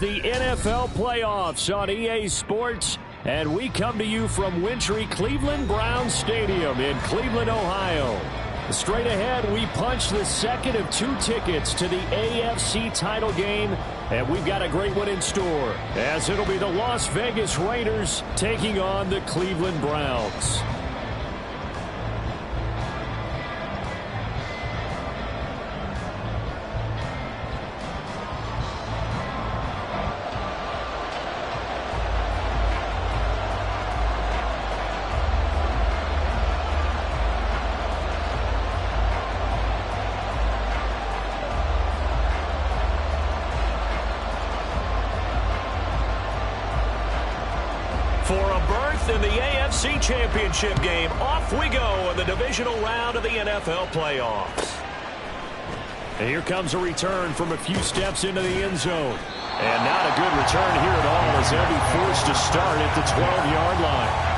the NFL playoffs on EA Sports, and we come to you from wintry Cleveland Browns Stadium in Cleveland, Ohio. Straight ahead, we punch the second of 2 tickets to the AFC title game, and we've got a great one in store, as it'll be the Las Vegas Raiders taking on the Cleveland Browns. For a berth in the AFC Championship game, off we go in the divisional round of the NFL playoffs. And here comes a return from a few steps into the end zone. And not a good return here at all, as they'll be forced to start at the 12-yard line.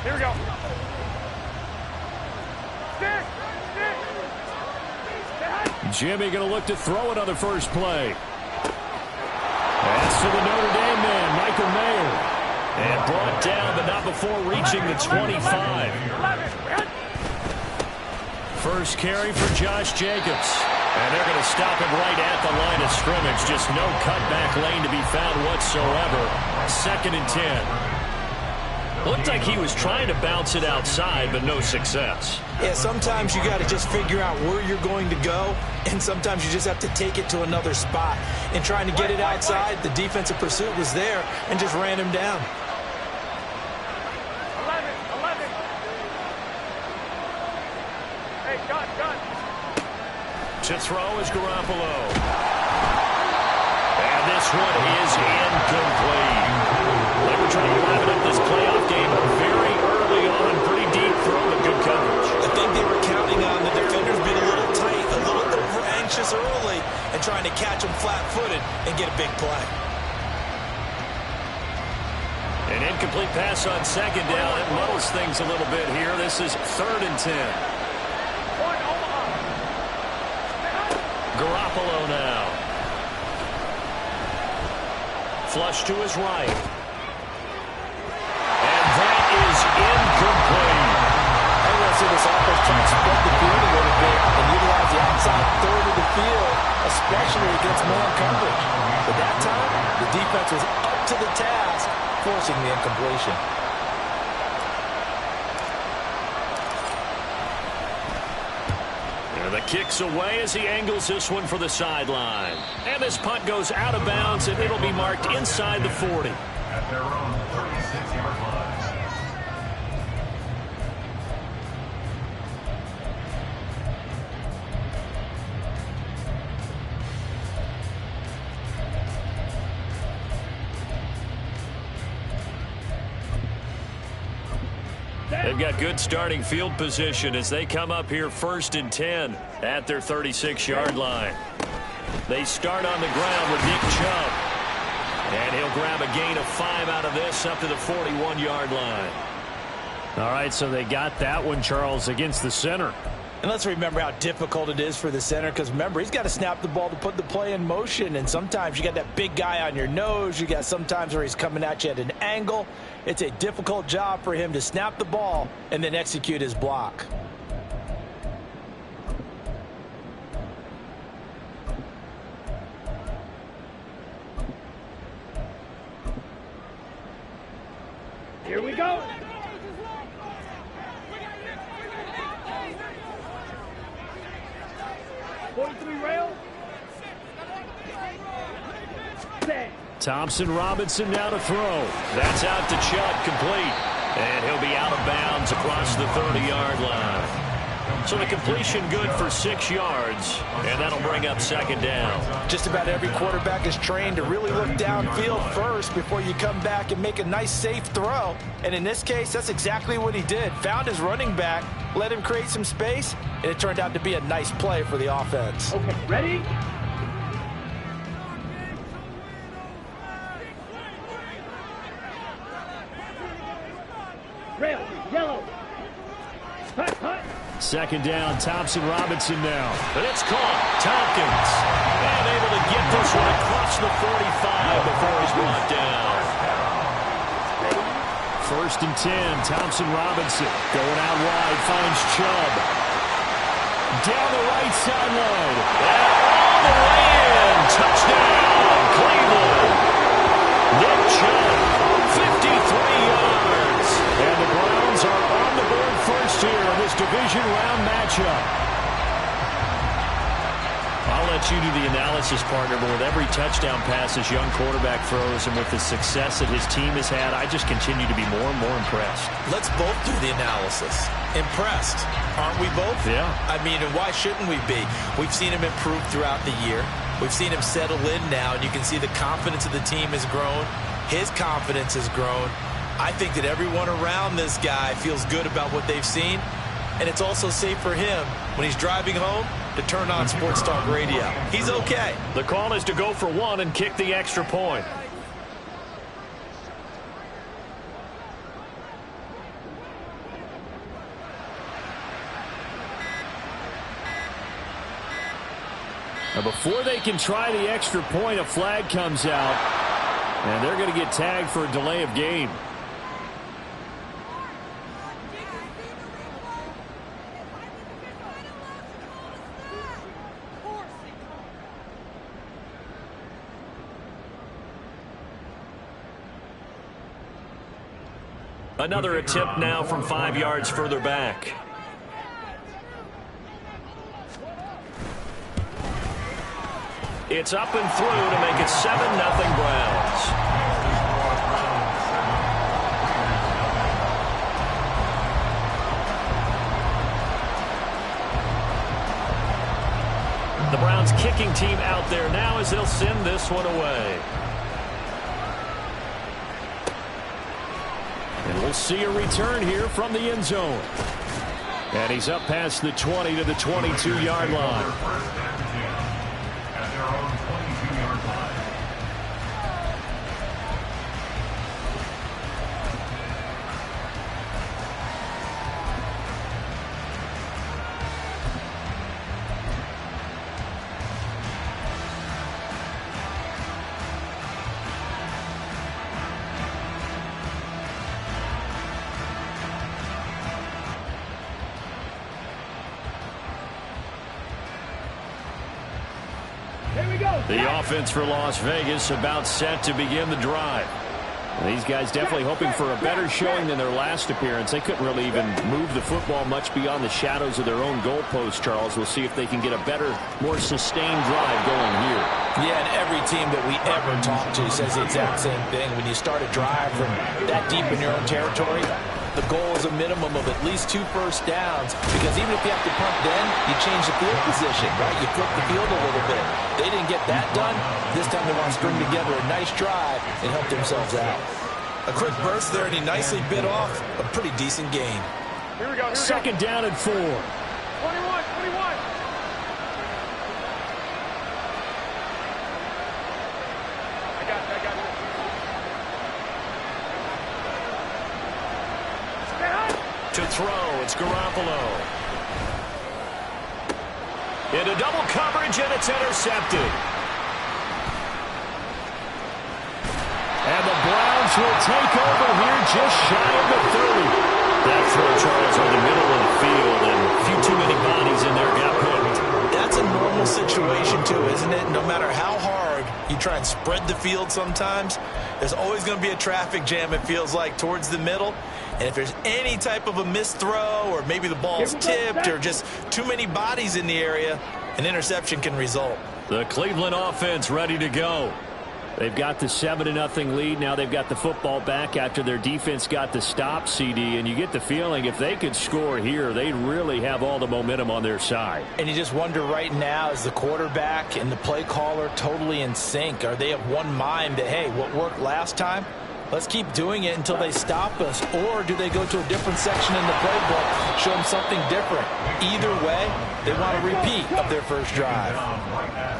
Here we go. Jimmy going to look to throw it on the first play. That's to the Notre Dame man, Michael Mayer. And brought down, but not before reaching the 25. First carry for Josh Jacobs. And they're going to stop him right at the line of scrimmage. Just no cutback lane to be found whatsoever. 2nd and 10. Looked like he was trying to bounce it outside, but no success. Yeah, sometimes you got to just figure out where you're going to go, and sometimes you just have to take it to another spot. And trying to get it outside, the defensive pursuit was there and just ran him down. 11. Hey, gun. To throw is Garoppolo. And this one is incomplete. They were trying to wrap up this playoff game very early on. Pretty deep throw, but good coverage. I think they were counting on the defenders being a little tight, a little over-anxious early, and trying to catch them flat-footed and get a big play. An incomplete pass on 2nd down. It muddles things a little bit here. This is 3rd and 10. Garoppolo now. Flush to his right. Incomplete. I'm going to see this offense try to spread the field a little bit and utilize the outside third of the field, especially against man coverage. But that time, the defense was up to the task, forcing the incompletion. And the kick's away as he angles this one for the sideline. And this punt goes out of bounds, and it'll be marked inside the 40. At their own 36-yard line. They've got good starting field position as they come up here 1st and 10 at their 36-yard line. They start on the ground with Nick Chubb. And he'll grab a gain of 5 out of this up to the 41-yard line. All right, so they got that one, Charles, against the center. And let's remember how difficult it is for the center, because remember, he's got to snap the ball to put the play in motion, and sometimes you got that big guy on your nose. You got sometimes where he's coming at you at an angle. It's a difficult job for him to snap the ball and then execute his block. Here we go. Thompson Robinson now to throw. That's out to Chubb, complete. And he'll be out of bounds across the 30-yard line. So the completion good for 6 yards, and that'll bring up second down. Just about every quarterback is trained to really look downfield first before you come back and make a nice, safe throw. And in this case, that's exactly what he did. Found his running back, let him create some space, and it turned out to be a nice play for the offense. Okay, ready? Rail, yellow. Hut, hut. Second down, Thompson Robinson now. And it's caught. Tompkins. And able to get this one across the 45 before he's brought down. First and 10, Thompson Robinson going out wide, finds Chubb. Down the right sideline. And all the way in. Touchdown, Cleveland. Nick Chubb, 53 yards. And the Browns are on the board first here in this division round matchup. I'll let you do the analysis, partner, but with every touchdown pass this young quarterback throws and with the success that his team has had, I just continue to be more and more impressed. Let's both do the analysis. Impressed, aren't we both? Yeah. I mean, and why shouldn't we be? We've seen him improve throughout the year. We've seen him settle in now, and you can see the confidence of the team has grown. His confidence has grown. I think that everyone around this guy feels good about what they've seen, and it's also safe for him when he's driving home to turn on Sports Talk Radio. He's okay. The call is to go for one and kick the extra point. Now before they can try the extra point, a flag comes out, and they're going to get tagged for a delay of game. Another attempt now from 5 yards further back. It's up and through to make it 7-0 Browns. The Browns kicking team out there now as they'll send this one away. And we'll see a return here from the end zone. And he's up past the 20 to the 22-yard line. First and 10 at their own 22-yard line. The offense for Las Vegas about set to begin the drive. And these guys definitely hoping for a better showing than their last appearance. They couldn't really even move the football much beyond the shadows of their own goalpost, Charles. We'll see if they can get a better, more sustained drive going here. Yeah, and every team that we ever talk to says the exact same thing. When you start a drive from that deep in your own territory, the goal is a minimum of at least 2 first downs, because even if you have to punt then, you change the field position, right? You flip the field a little bit. They didn't get that done. This time they want to string together a nice drive and help themselves out. A quick burst there, and he nicely bit off a pretty decent gain. Here we go. Second down and 4. 21. I got it. To throw, it's Garoppolo. Into double coverage, and it's intercepted. And the Browns will take over here just shy of the 30. That throw, Charles, on the middle of the field, and a few too many bodies in there got picked. That's a normal situation, too, isn't it? No matter how hard you try and spread the field sometimes, there's always going to be a traffic jam, it feels like, towards the middle. And if there's any type of a missed throw, or maybe the ball's tipped, or just too many bodies in the area, an interception can result. The Cleveland offense ready to go. They've got the 7-0 lead. Now they've got the football back after their defense got the stop, CD. And you get the feeling if they could score here, they'd really have all the momentum on their side. And you just wonder right now, is the quarterback and the play caller totally in sync? Are they of one mind that, hey, what worked last time, let's keep doing it until they stop us? Or do they go to a different section in the playbook, show them something different? Either way, they want a repeat of their first drive.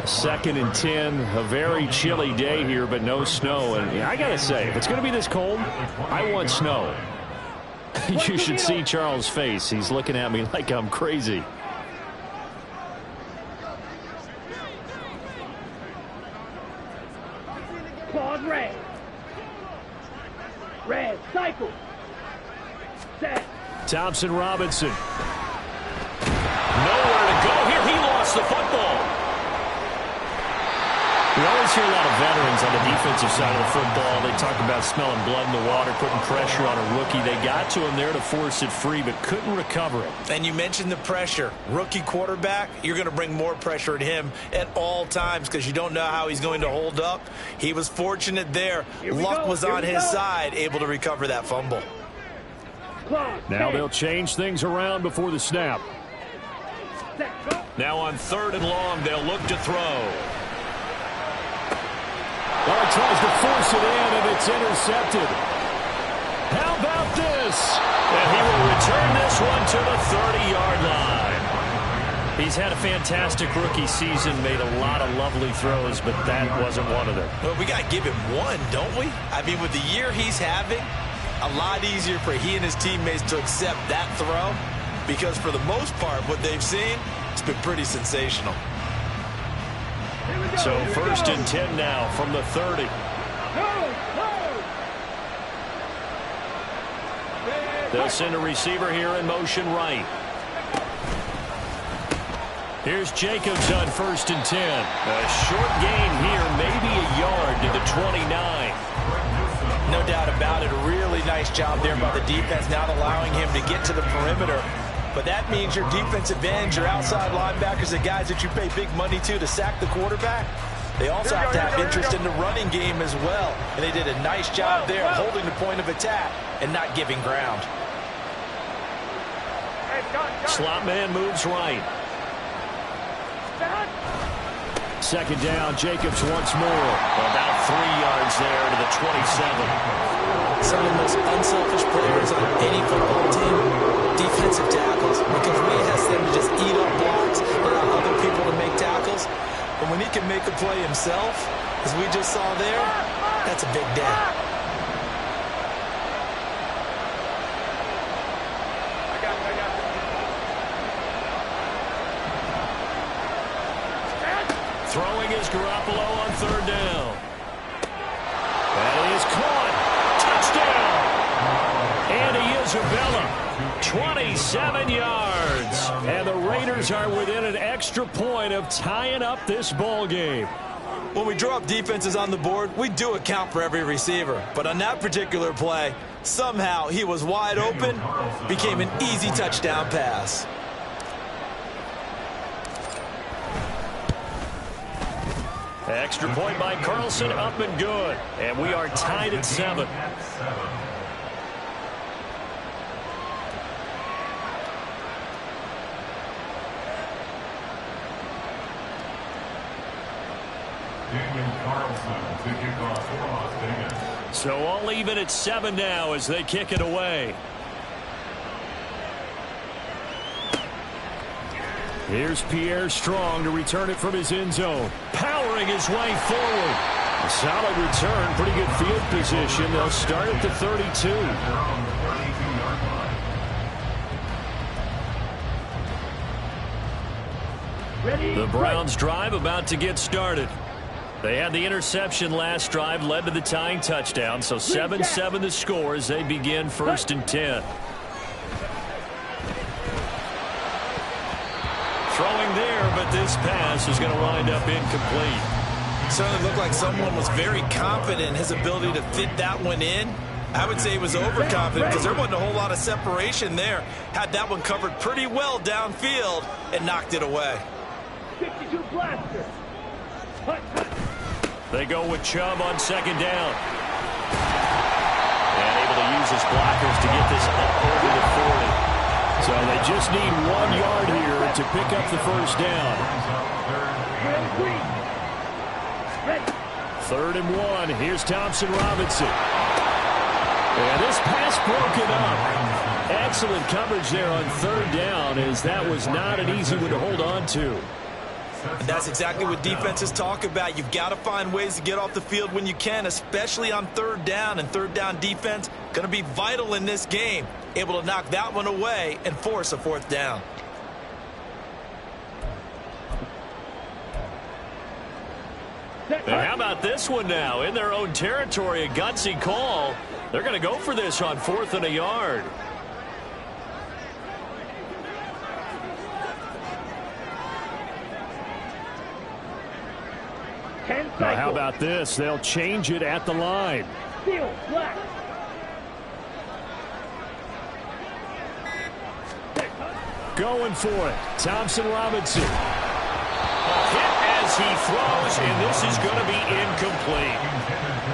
2nd and 10, a very chilly day here, but no snow. And I got to say, if it's going to be this cold, I want snow. You should see Charles' face. He's looking at me like I'm crazy. Pause, red. Red, cycle. Set. Thompson Robinson. Nowhere to go here. He lost the football. We always hear a lot of veterans on the defensive side of the football. They talk about smelling blood in the water, putting pressure on a rookie. They got to him there to force it free, but couldn't recover it. And you mentioned the pressure. Rookie quarterback, you're going to bring more pressure at him at all times because you don't know how he's going to hold up. He was fortunate there. Luck was on his side, able to recover that fumble. Now they'll change things around before the snap. Now on 3rd and long, they'll look to throw. Well, he tries to force it in, and it's intercepted. How about this? And he will return this one to the 30-yard line. He's had a fantastic rookie season, made a lot of lovely throws, but that wasn't one of them. Well, we got to give him one, don't we? I mean, with the year he's having, a lot easier for he and his teammates to accept that throw because for the most part, what they've seen, it's been pretty sensational. So 1st and 10 now from the 30. They'll send a receiver here in motion right. Here's Jacobs on 1st and 10. A short gain here, maybe a yard to the 29. No doubt about it. A really nice job there by the defense, not allowing him to get to the perimeter. But that means your defensive ends, your outside linebackers, the guys that you pay big money to sack the quarterback, they also have to have interest in the running game as well. And they did a nice job there holding the point of attack and not giving ground. Slot man moves right. 2nd down, Jacobs once more. About 3 yards there to the 27. Some of the most unselfish players on any football team, defensive tackles, because we ask them to just eat up blocks, allow other people to make tackles. But when he can make a play himself, as we just saw there, that's a big day. Throwing is Garoppolo on 3rd down. That is caught. Touchdown. Andy Isabella, 27 yards. And the Raiders are within an extra point of tying up this ball game. When we draw up defenses on the board, we do account for every receiver. But on that particular play, somehow he was wide open, became an easy touchdown pass. Extra point by Carlson, up and good. And we are tied at 7. So all even at 7 now as they kick it away. Here's Pierre Strong to return it from his end zone. Powering his way forward. A solid return, pretty good field position. They'll start at the 32. The Browns drive about to get started. They had the interception last drive, led to the tying touchdown. So 7-7 the score as they begin 1st and 10. Throwing there, but this pass is going to wind up incomplete. Certainly looked like someone was very confident in his ability to fit that one in. I would say he was overconfident because there wasn't a whole lot of separation there. Had that one covered pretty well downfield and knocked it away. 62 blaster. Hut, hut. They go with Chubb on second down. And able to use his blockers to get this up over the 40. So they just need 1 yard here to pick up the first down. 3rd and 1. Here's Thompson Robinson. And this pass broken up. Excellent coverage there on 3rd down, as that was not an easy one to hold on to. And that's exactly what defenses talk about. You've got to find ways to get off the field when you can, especially on 3rd down. And 3rd down defense going to be vital in this game. Able to knock that one away and force a 4th down. And how about this one now? In their own territory, a gutsy call. They're going to go for this on 4th and a yard. Now, how about this? They'll change it at the line. Steal, black. Going for it. Thompson Robinson. Hit as he throws, and this is going to be incomplete.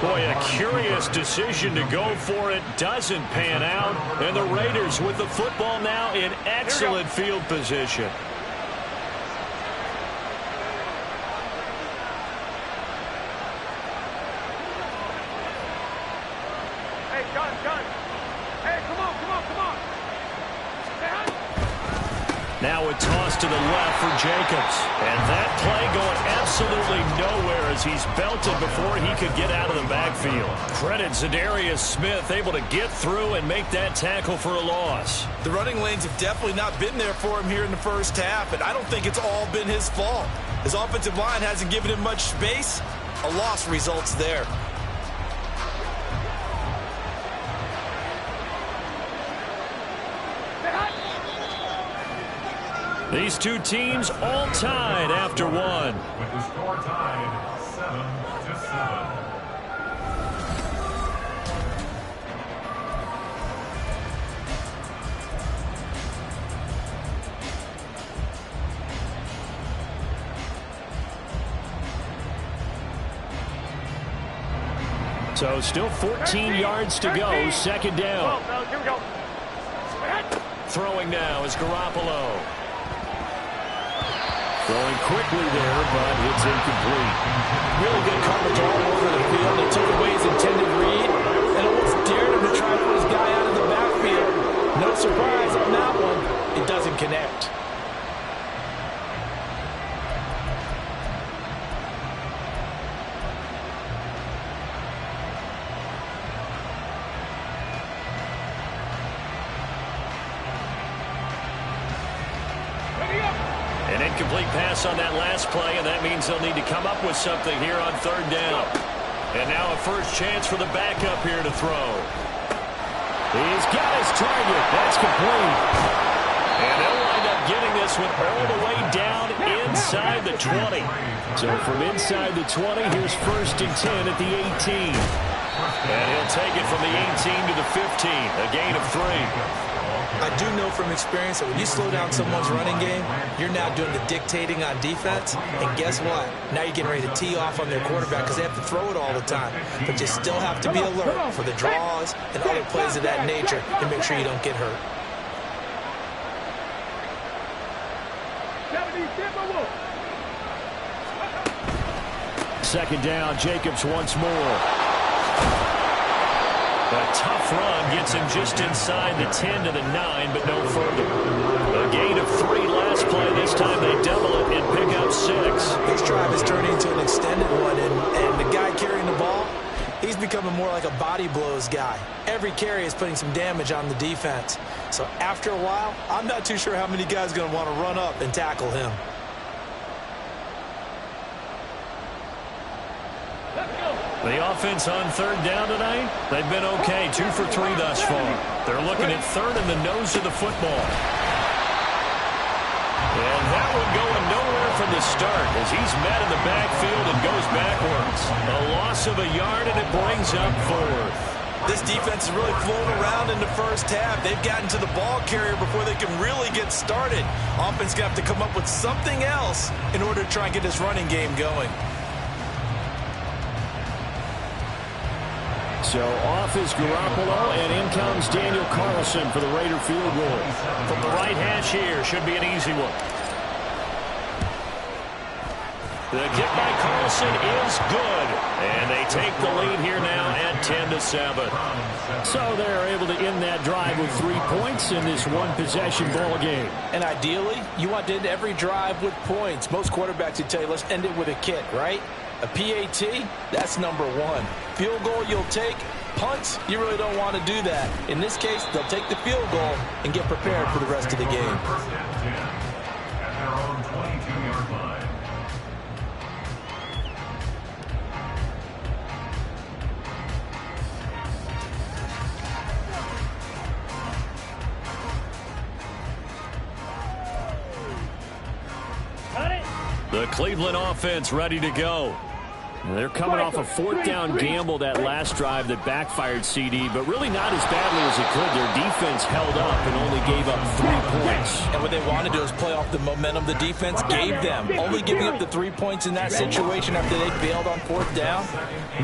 Boy, a curious decision to go for it. Doesn't pan out. And the Raiders with the football now in excellent field position. Now a toss to the left for Jacobs. And that play going absolutely nowhere as he's belted before he could get out of the backfield. Credit Zadarius Smith, able to get through and make that tackle for a loss. The running lanes have definitely not been there for him here in the first half, and I don't think it's all been his fault. His offensive line hasn't given him much space. A loss results there. These two teams all tied after one. With the score tied 7-7. So still 14 yards to go. 2nd down. Here we go. Throwing now is Garoppolo. Throwing quickly there, but it's incomplete. Really good coverage all over the field. It took away his intended read and almost dared him to try to put his guy out of the backfield. No surprise on that one. It doesn't connect. An incomplete pass on that last play, and that means they'll need to come up with something here on 3rd down. And now a first chance for the backup here to throw. He's got his target. That's complete. And they'll wind up getting this one all the way down inside the 20. So from inside the 20, here's 1st and 10 at the 18. And he'll take it from the 18 to the 15, a gain of 3. I do know from experience that when you slow down someone's running game, you're now doing the dictating on defense. And guess what? Now you're getting ready to tee off on their quarterback because they have to throw it all the time. But you still have to be alert for the draws and other plays of that nature to make sure you don't get hurt. Second down, Jacobs once more. A tough run gets him just inside the 10 to the 9, but no further. A gain of 3 last play. This time they double it and pick up 6. This drive is turning into an extended one, and the guy carrying the ball, he's becoming more like a body blows guy. Every carry is putting some damage on the defense. So after a while, I'm not too sure how many guys are going to want to run up and tackle him. The offense on 3rd down tonight, they've been okay. 2 for 3 thus far. They're looking at 3rd in the nose of the football. And that one going nowhere from the start as he's met in the backfield and goes backwards. A loss of a yard, and it brings up 4th. This defense is really flown around in the first half. They've gotten to the ball carrier before they can really get started. Offense going to have to come up with something else in order to try and get this running game going. So off is Garoppolo, and in comes Daniel Carlson for the Raider field goal. From the right hash here, should be an easy one. The kick by Carlson is good, and they take the lead here now at 10-7. So they're able to end that drive with 3 points in this one-possession ball game. And ideally, you want to end every drive with points. Most quarterbacks would tell you, let's end it with a kick, right? A PAT, that's number one. Field goal you'll take. Punts, you really don't want to do that. In this case, they'll take the field goal and get prepared for the rest of the game. First and 10 at their own 22-yard line. Got it. The Cleveland offense ready to go. They're coming off a fourth down gamble that last drive that backfired CD, but really not as badly as it could. Their defense held up and only gave up 3 points. And what they want to do is play off the momentum the defense gave them. Only giving up the 3 points in that situation after they failed on fourth down.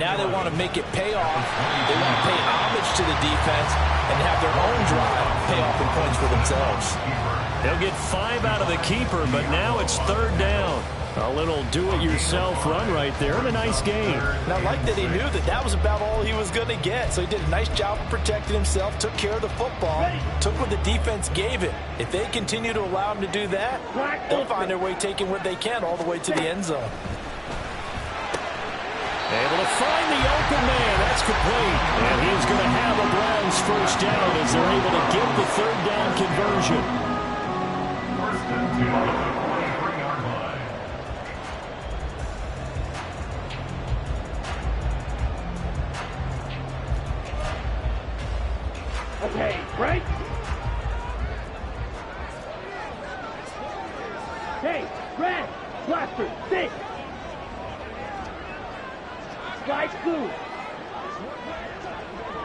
Now they want to make it pay off. They want to pay homage to the defense and have their own drive pay off in points for themselves. They'll get 5 out of the keeper, but now it's third down. A little do-it-yourself run right there and a nice game. And I like that he knew that that was about all he was going to get. So he did a nice job of protecting himself, took care of the football, took what the defense gave him. If they continue to allow him to do that, they'll find their way taking what they can all the way to the end zone. Able to find the open man. That's complete. And he's going to have a Browns first down as they're able to get the third down conversion. First and 10 at the 23-yard line. Okay, right? Hey, red, blaster, stick. Slide blue.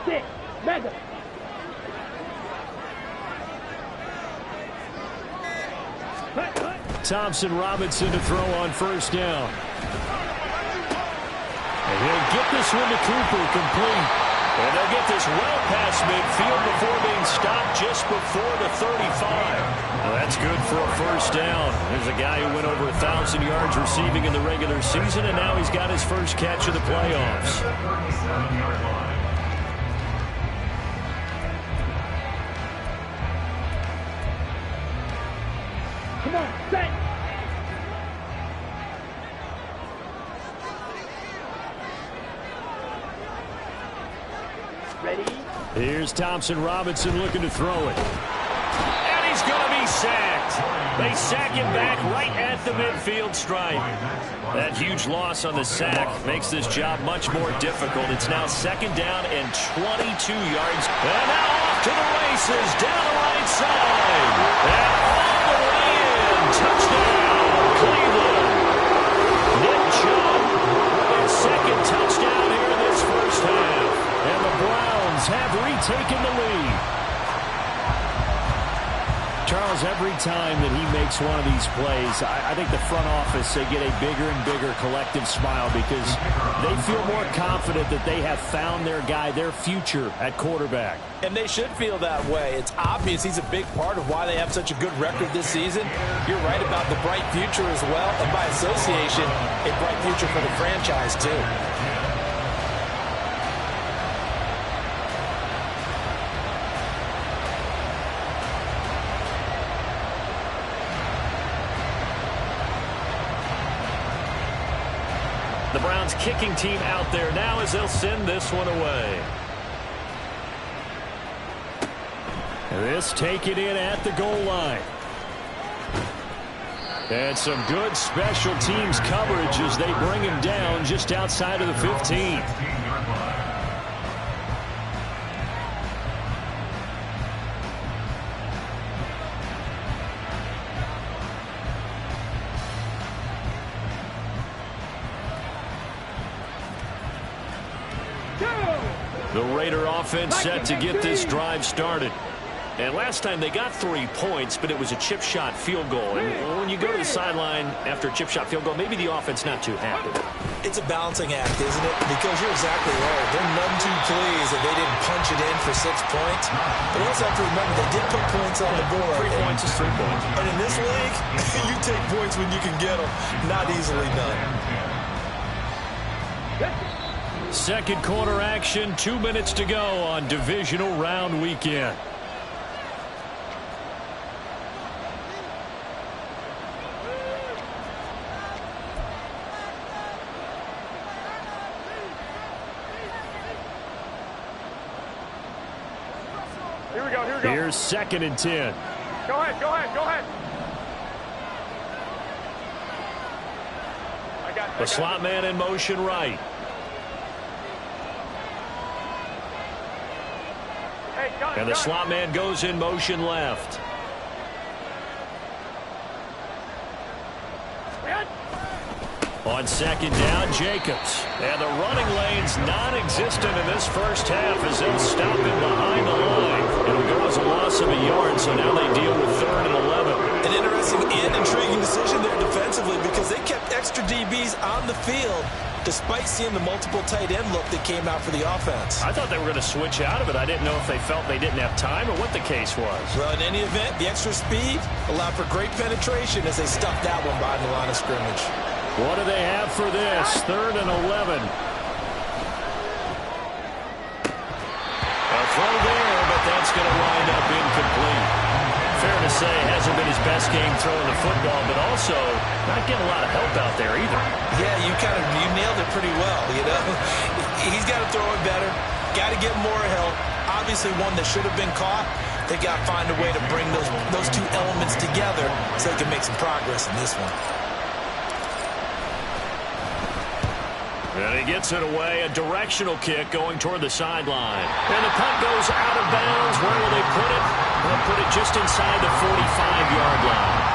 Stick, mega. Cut, cut. Thompson Robinson to throw on first down. And he'll get this one to Cooper, complete. And they'll get this well past midfield before being stopped just before the 35. Well, that's good for a first down. There's a guy who went over 1,000 yards receiving in the regular season, and now he's got his first catch of the playoffs. 37-yard line. Come on, set. Ready? Here's Thompson Robinson looking to throw it. And he's going to be sacked. They sack him back right at the midfield stripe. That huge loss on the sack makes this job much more difficult. It's now second down and 22 yards. And now off to the races down the right side. And all the way in. Touchdown, Cleveland. Nick Chubb with his second touchdown here in this first half. And the Browns have retaken the lead. Charles, every time that he makes one of these plays, I think the front office, they get a bigger and bigger collective smile because they feel more confident that they have found their guy, their future at quarterback. And they should feel that way. It's obvious he's a big part of why they have such a good record this season. You're right about the bright future as well, and by association, a bright future for the franchise too. The Browns kicking team out there now as they'll send this one away. This taken in at the goal line. And some good special teams coverage as they bring him down just outside of the 15. The Raider offense set to get this drive started. And last time they got 3 points, but it was a chip shot field goal. And when you go to the sideline after a chip shot field goal, maybe the offense not too happy. It's a balancing act, isn't it? Because you're exactly right. They're none too pleased that they didn't punch it in for 6 points. But you also have to remember they did put points on the board. 3 points is 3 points. And in this league, you take points when you can get them. Not easily done. Second quarter action, 2 minutes to go on divisional round weekend. Here we go, here we go. Here's 2nd and 10. Go ahead, go ahead, go ahead. The slot man in motion right. Hey, gun, And the gun. slot man goes in motion left. On 2nd down, Jacobs. And the running lane's non-existent in this first half as they'll stop him behind the line. It'll go as a loss of a yard, so now they deal with 3rd and 11. An interesting and intriguing decision there defensively because they kept extra DBs on the field despite seeing the multiple tight end look that came out for the offense. I thought they were going to switch out of it. I didn't know if they felt they didn't have time or what the case was. Well, in any event, the extra speed allowed for great penetration as they stuffed that one behind the line of scrimmage. What do they have for this? 3rd and 11. A throw there, but that's going to wind up incomplete. Fair to say, hasn't been his best game throwing the football, but also not getting a lot of help out there either. Yeah, you nailed it pretty well, you know. He's got to throw it better. Got to get more help. Obviously one that should have been caught. They got to find a way to bring those two elements together so they can make some progress in this one. And he gets it away, a directional kick going toward the sideline. And the punt goes out of bounds. Where will they put it? They'll put it just inside the 45-yard line.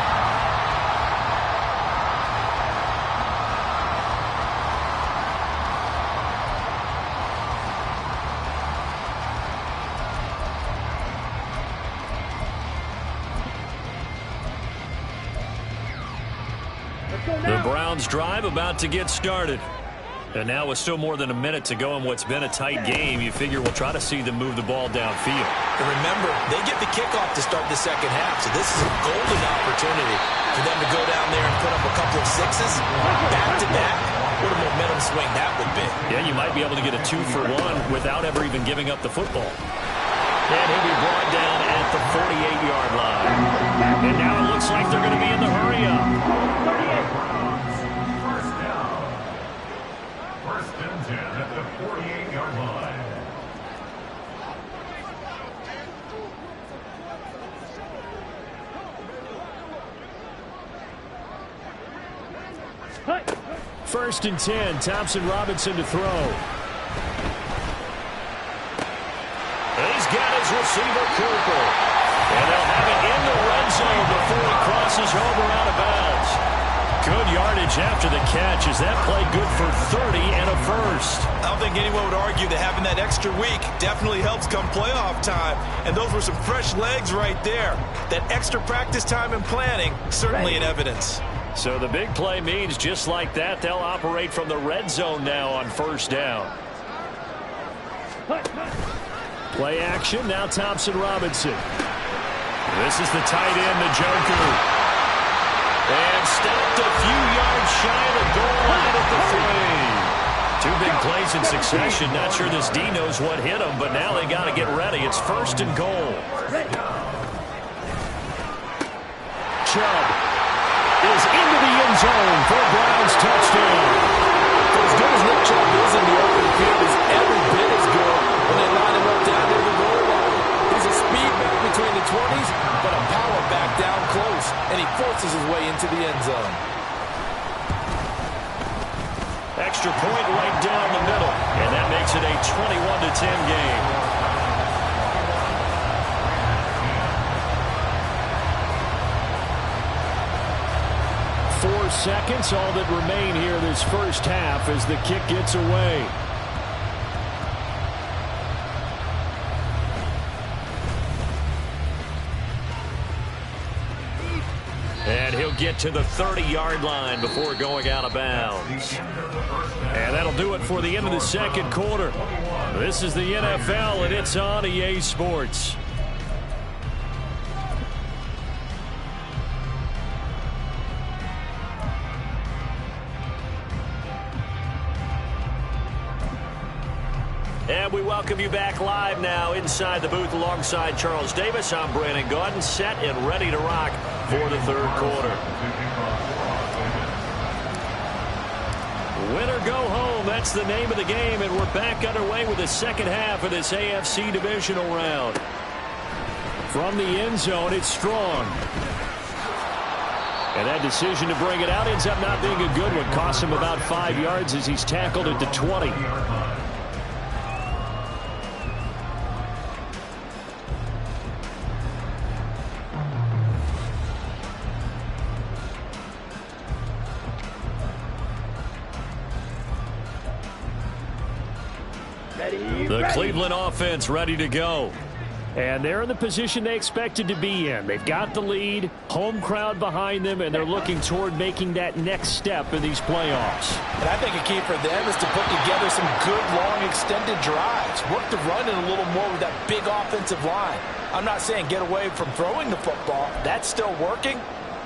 The Browns drive about to get started. And now with still more than a minute to go in what's been a tight game, you figure we'll try to see them move the ball downfield. And remember, they get the kickoff to start the second half, so this is a golden opportunity for them to go down there and put up a couple of sixes back-to-back. What a momentum swing that would be. Yeah, you might be able to get a 2-for-1 without ever even giving up the football. And he'll be brought down at the 48-yard line. And now it looks like they're going to be in the hurry-up. First and 10 at the 48-yard line. First and 10, Thompson Robinson to throw. He's got his receiver, Cooper. And they'll have it in the red zone before he crosses over out of bounds. Good yardage after the catch. Is that play good for 30 and a first? I don't think anyone would argue that having that extra week definitely helps come playoff time. And those were some fresh legs right there. That extra practice time and planning, certainly in evidence. So the big play means just like that, they'll operate from the red zone now on first down. Play action, now Thompson Robinson. This is the tight end, Njoku. And stopped a few yards shy of the goal line at the 3. 2 big plays in succession. Not sure this D knows what hit him, but now they got to get ready. It's first and goal. Chubb is into the end zone for a Browns touchdown. For as good as Nick Chubb is in the open field, is every bit as good when they line him up down near the goal line. He's a speed back between the 20s, but a power back down close, and he forces his way into the end zone. Extra point right down the middle, and that makes it a 21-10 game. 4 seconds, all that remain here this first half as the kick gets away. get to the 30-yard line before going out of bounds. And that'll do it for the end of the second quarter. This is the NFL, and it's on EA Sports. And we welcome you back live now inside the booth alongside Charles Davis. I'm Brandon Gaudin, set and ready to rock for the third quarter. Win or go home, that's the name of the game, and we're back underway with the second half of this AFC divisional round. From the end zone, it's Strong. And that decision to bring it out ends up not being a good one. Costs him about 5 yards as he's tackled at the 20. The Cleveland offense ready to go. And they're in the position they expected to be in. They've got the lead, home crowd behind them, and they're looking toward making that next step in these playoffs. And I think a key for them is to put together some good, long, extended drives. Work the run in a little more with that big offensive line. I'm not saying get away from throwing the football. That's still working.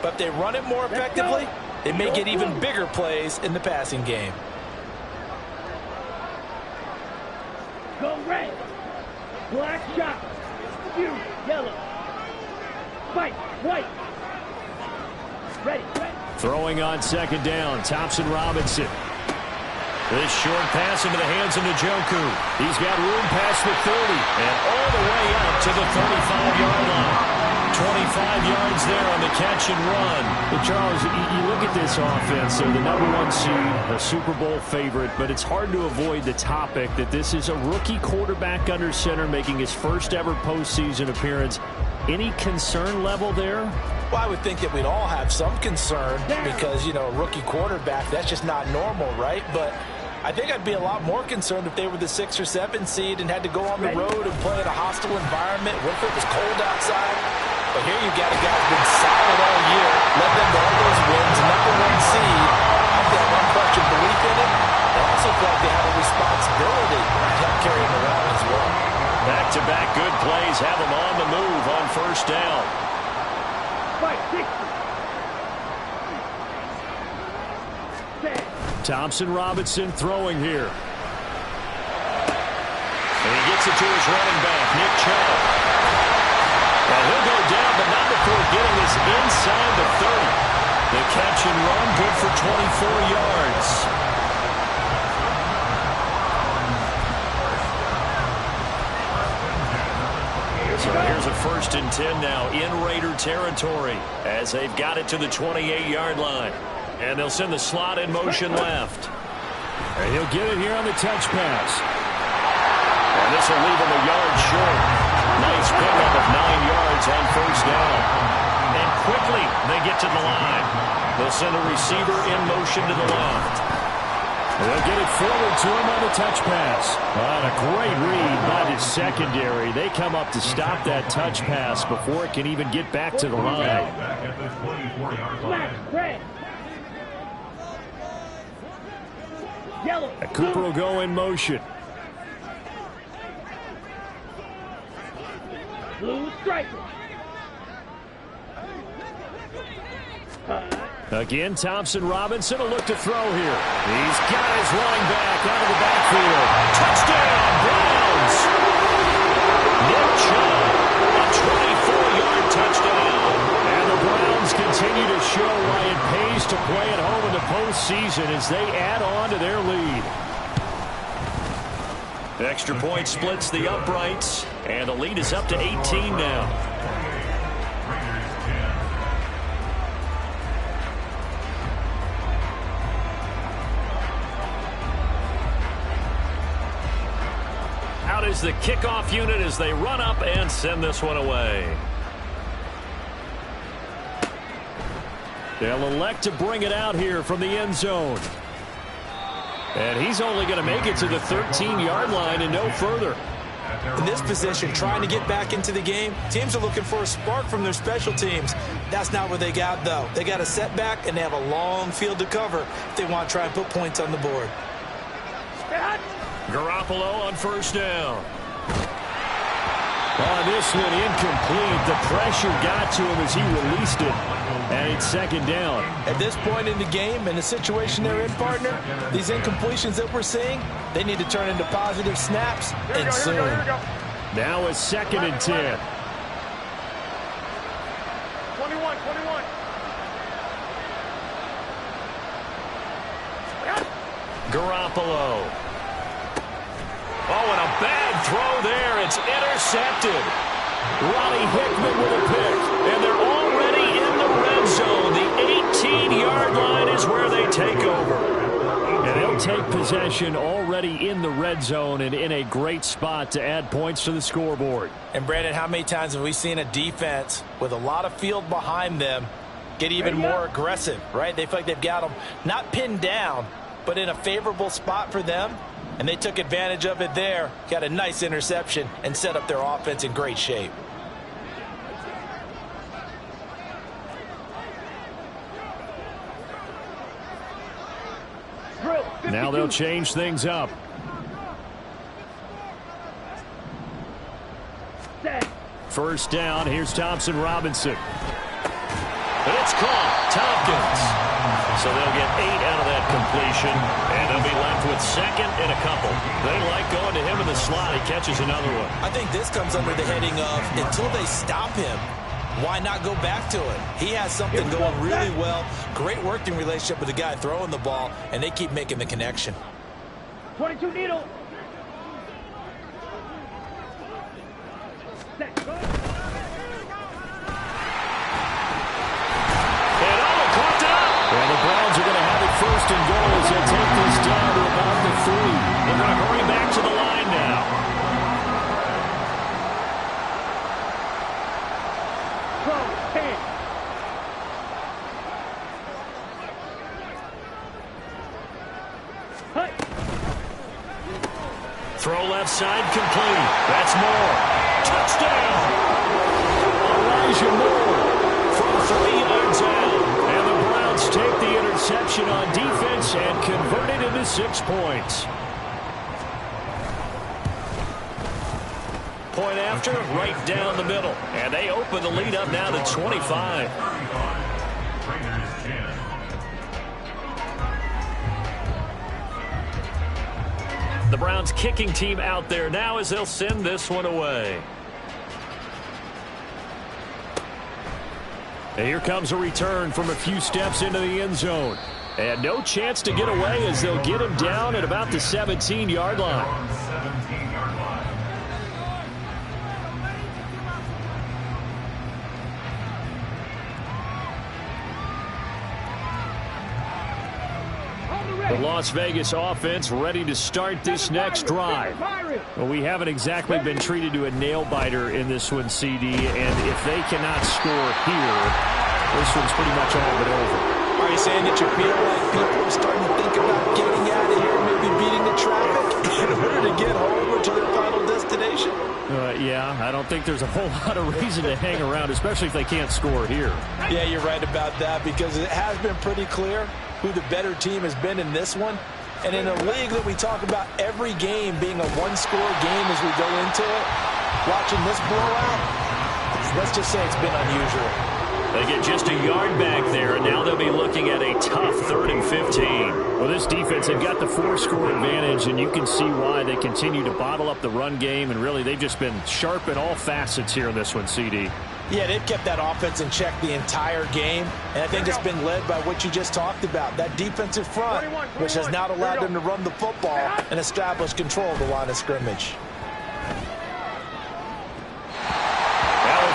But if they run it more effectively, they may get even bigger plays in the passing game. Go red. Black shot. You yellow. Fight white. Ready. Throwing on second down, Thompson Robinson. This short pass into the hands of Njoku. He's got room past the 30 and all the way up to the 35-yard line. 25 yards there on the catch and run. But Charles, you look at this offense, they're the #1 seed, a Super Bowl favorite, but it's hard to avoid the topic that this is a rookie quarterback under center making his first ever postseason appearance. Any concern level there? Well, I would think that we'd all have some concern because, you know, a rookie quarterback, that's just not normal, right? But I think I'd be a lot more concerned if they were the 6 or 7 seed and had to go on the road and play in a hostile environment. What if it was cold outside? But here you got a guy who's been solid all year, led them to all those wins, #1 seed. I think they have unquestioned belief in him. They also feel like they have a responsibility to help carry him around as well. Back-to-back good plays have them on the move on first down. Fight 60. Thompson Robinson throwing here. And he gets it to his running back, Nick Chubb. And he'll go down, but not before getting this inside the 30. The catch and run, good for 24 yards. So here's a 1st and 10 now in Raider territory as they've got it to the 28-yard line. And they'll send the slot in motion left. And he'll get it here on the touch pass. And this will leave him a yard short. Nice pickup of 9 yards on first down. And quickly they get to the line. They'll send a receiver in motion to the left. They'll get it forward to him on the touch pass. And a great read by the secondary. They come up to stop that touch pass before it can even get back to the line. Back at the 24-yard line. Red. Yellow. Cooper will go in motion. Blue striker. Again, Thompson Robinson will look to throw here. He's got his running back out of the backfield. Touchdown, Browns! Nick Chubb, a 24-yard touchdown. And the Browns continue to show why it pays to play at home in the postseason as they add on to their lead. Extra point splits the uprights, and the lead is up to 18 now. Out is the kickoff unit as they run up and send this one away. They'll elect to bring it out here from the end zone. And he's only going to make it to the 13-yard line and no further. In this position, trying to get back into the game, teams are looking for a spark from their special teams. That's not what they got, though. They got a setback, and they have a long field to cover if they want to try and put points on the board. Garoppolo on first down. On this one, incomplete. The pressure got to him as he released it. And it's second down. At this point in the game, in the situation they're in, partner, these incompletions that we're seeing, they need to turn into positive snaps, and soon. Here we go. Now it's 2nd and 10. 21. Garoppolo. Oh, and a bad throw there. It's intercepted. Ronnie Hickman with a pick. And they're already in the red zone. The 18-yard line is where they take over. And they'll take possession already in the red zone and in a great spot to add points to the scoreboard. And, Brandon, how many times have we seen a defense with a lot of field behind them get even more aggressive, right? They feel like they've got them not pinned down, but in a favorable spot for them. And they took advantage of it there, got a nice interception, and set up their offense in great shape. Now they'll change things up. First down, here's Thompson Robinson. And it's caught. Tompkins. So they'll get 8 out of that completion, and they'll be left with second and a couple. They like going to him in the slot. He catches another one. I think this comes under the heading of until they stop him, why not go back to it? He has something going really well. Great working relationship with the guy throwing the ball, and they keep making the connection. 22 needle. Well, the Browns are going to have it first and goal as they take this down to about the 3. They're going to hurry back to the line now. Throw left side complete. That's Moore. Touchdown. Elijah Moore From 3 yards out. And the Browns take the interception on defense and convert it into 6 points. Point after, right down the middle. And they open the lead up now to 25. Raiders 10. The Browns kicking team out there now as they'll send this one away. And here comes a return from a few steps into the end zone. And no chance to get away as they'll get him down at about the 17-yard line. On 17-yard line. The Las Vegas offense ready to start this next drive. Well, we haven't exactly been treated to a nail-biter in this one, CD, and if they cannot score here, this one's pretty much all but over. Are you saying that you feel like people are starting to think about getting out of here, maybe beating the traffic in order to get home or to their final destination? Yeah, I don't think there's a whole lot of reason to hang around, especially if they can't score here. Yeah, you're right about that because it has been pretty clear who the better team has been in this one. And in a league that we talk about every game being a one-score game as we go into it, watching this blowout, let's just say it's been unusual. They get just a yard back there, and now they'll be looking at a tough 3rd and 15. Well, this defense, they've got the 4-score advantage, and you can see why they continue to bottle up the run game, and really they've just been sharp in all facets here in this one, CD. Yeah, they've kept that offense in check the entire game, and I think it's been led by what you just talked about, that defensive front, which has now allowed them to run the football and establish control of the line of scrimmage.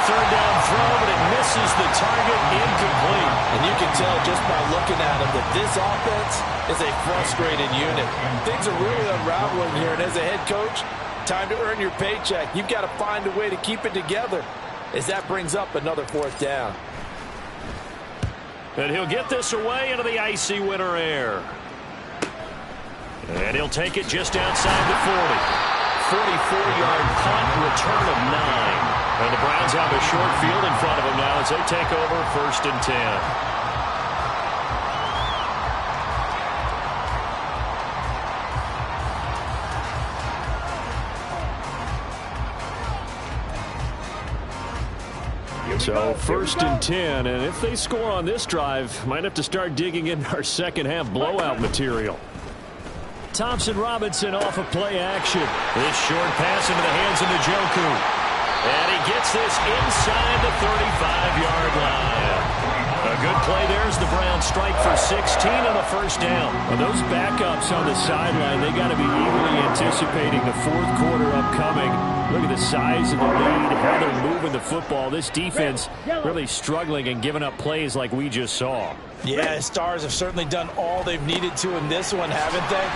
Third down throw, but it misses the target, incomplete. And you can tell just by looking at him that this offense is a frustrated unit. Things are really unraveling here, and as a head coach, time to earn your paycheck. You've got to find a way to keep it together as that brings up another 4th down. And he'll get this away into the icy winter air. And he'll take it just outside the 40. 44-yard punt, return of 9. And the Browns have a short field in front of them now as they take over 1st and 10. So 1st and 10, and if they score on this drive, might have to start digging in our second half blowout material. Thompson Robinson off of play action. This short pass into the hands of Njoku. And he gets this inside the 35-yard line. A good play there as the Browns strike for 16 on the 1st down. Well, those backups on the sideline, they got to be eagerly anticipating the 4th quarter upcoming. Look at the size of the lead, how they're moving the football. This defense really struggling and giving up plays like we just saw. Yeah, Stars have certainly done all they've needed to in this one, haven't they?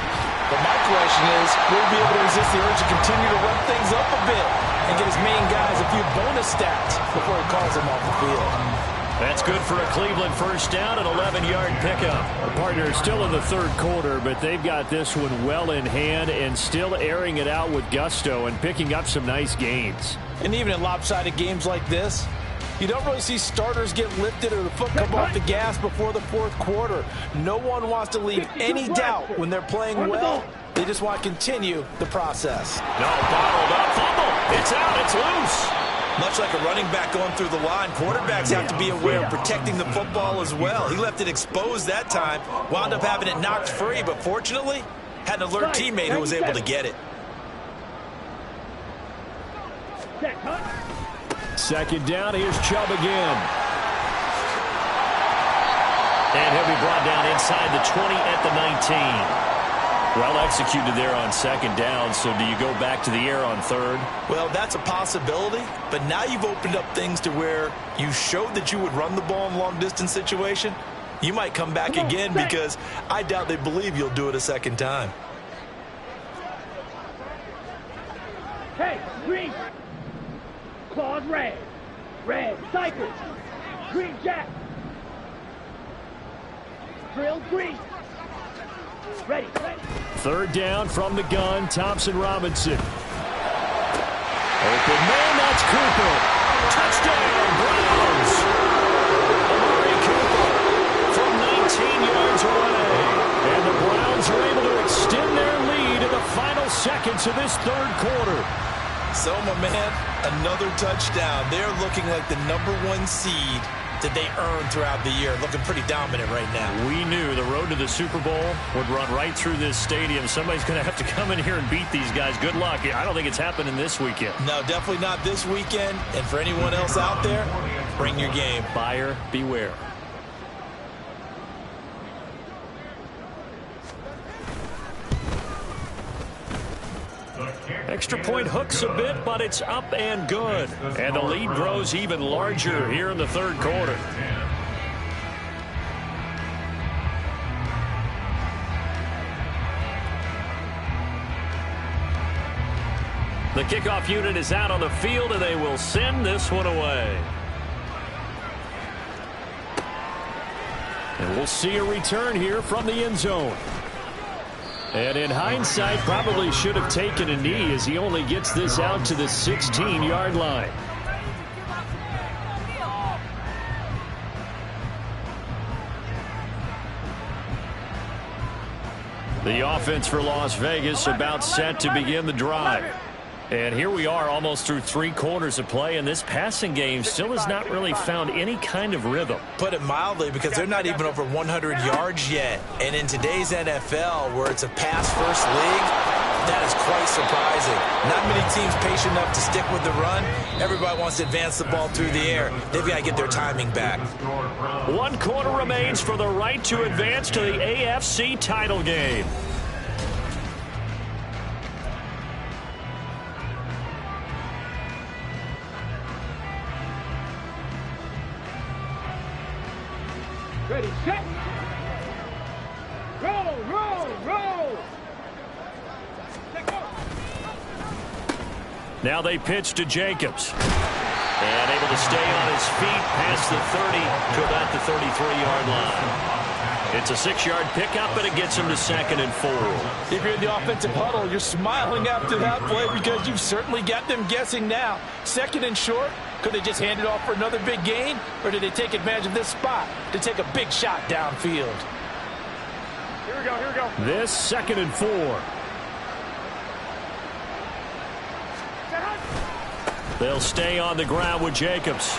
But my question is, will we be able to resist the urge to continue to run things up a bit and get his main guys a few bonus stats before he calls them off the field? That's good for a Cleveland 1st down, an 11-yard pickup. The partner is still in the 3rd quarter, but they've got this one well in hand and still airing it out with gusto and picking up some nice gains. And even in lopsided games like this, you don't really see starters get lifted or the foot come off the gas before the 4th quarter. No one wants to leave any doubt when they're playing well. They just want to continue the process. No, bottled up, fumble. It's out, it's loose. Much like a running back going through the line, quarterbacks have to be aware of protecting the football as well. He left it exposed that time, wound up having it knocked free, but fortunately, had an alert teammate who was able to get it. 2nd down, here's Chubb again. And he'll be brought down inside the 20 at the 19. Well executed there on 2nd down, so do you go back to the air on 3rd? Well, that's a possibility, but now you've opened up things to where you showed that you would run the ball in a long-distance situation. You might come back again because I doubt they believe you'll do it a 2nd time. Hey, green. Claws red. Red, Cypress. Green, Jack. Drill, green. Ready. 3rd down from the gun, Thompson Robinson. Open man, that's Cooper. Touchdown, Browns. Amari Cooper from 19 yards away. And the Browns are able to extend their lead in the final seconds of this 3rd quarter. So, my man, another touchdown. They're looking like the #1 seed that they earned throughout the year. Looking pretty dominant right now. We knew the road to the Super Bowl would run right through this stadium. Somebody's going to have to come in here and beat these guys. Good luck. I don't think it's happening this weekend. No, definitely not this weekend. And for anyone else out there, bring your game. Buyer beware. Extra point hooks a bit, but it's up and good. And the lead grows even larger here in the 3rd quarter. The kickoff unit is out on the field, and they will send this one away. And we'll see a return here from the end zone. And in hindsight, probably should have taken a knee as he only gets this out to the 16-yard line. The offense for Las Vegas about set to begin the drive. And here we are almost through 3 quarters of play, and this passing game still has not really found any kind of rhythm. Put it mildly, because they're not even over 100 yards yet. And in today's NFL, where it's a pass-first league, that is quite surprising. Not many teams patient enough to stick with the run. Everybody wants to advance the ball through the air. They've got to get their timing back. 1 quarter remains for the right to advance to the AFC title game. Ready, set. Roll, roll, roll. Now they pitch to Jacobs. And able to stay on his feet past the 30 to about the 33-yard line. It's a 6-yard pickup, and it gets him to 2nd and 4. If you're in the offensive huddle, you're smiling after that play because you've certainly got them guessing now. 2nd and short, could they just hand it off for another big gain? Or did they take advantage of this spot to take a big shot downfield? Here we go, here we go. This 2nd and 4. They'll stay on the ground with Jacobs.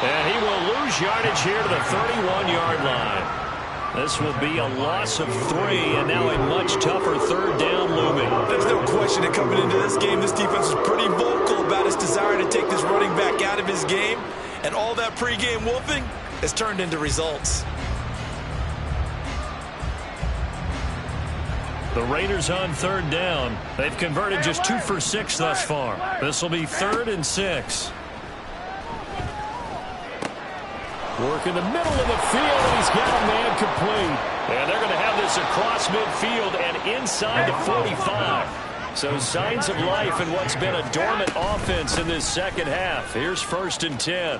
And he will lose yardage here to the 31-yard line. This will be a loss of 3, and now a much tougher 3rd down looming. There's no question that coming into this game, this defense is pretty vocal about its desire to take this running back out of his game. And all that pregame wolfing has turned into results. The Raiders on 3rd down. They've converted just 2 for 6 thus far. This will be 3rd and 6. Work in the middle of the field, and he's got a man complete. And they're going to have this across midfield and inside the 45. So signs of life in what's been a dormant offense in this second half. Here's 1st and 10.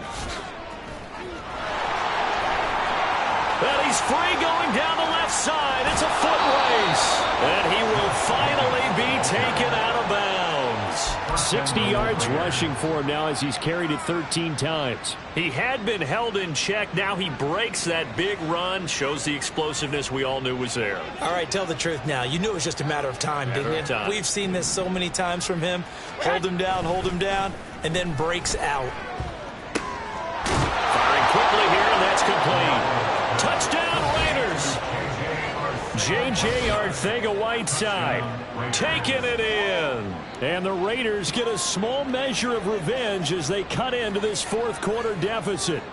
And he's free going down the left side. It's a foot race. And he will finally be taken out of bounds. 60 yards rushing for him now as he's carried it 13 times. He had been held in check. Now he breaks that big run. Shows the explosiveness we all knew was there. All right, tell the truth now. You knew it was just a matter of time, didn't you? We've seen this so many times from him. Hold him down, and then breaks out. Firing quickly here, and that's complete. Touchdown, Raiders. J.J. Arcega-Whiteside taking it in. And the Raiders get a small measure of revenge as they cut into this 4th quarter deficit.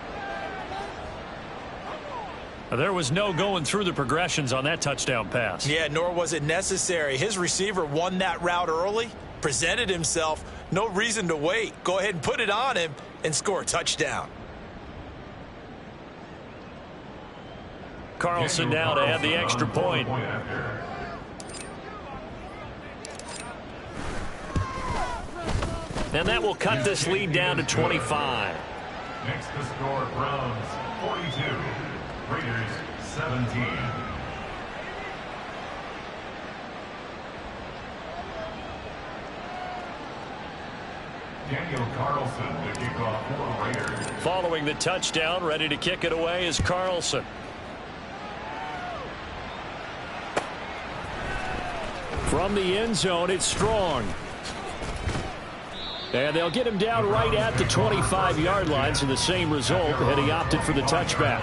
There was no going through the progressions on that touchdown pass. Yeah, nor was it necessary. His receiver won that route early, presented himself. No reason to wait. Go ahead and put it on him and score a touchdown. Carlson now to add the extra point. And that will cut this lead down to 25. Next to score, Browns 42, Raiders 17. Daniel Carlson to kick off for Raiders. Following the touchdown, ready to kick it away is Carlson. From the end zone, it's Strong. And they'll get him down right at the 25-yard line, so the same result, and he opted for the touchback.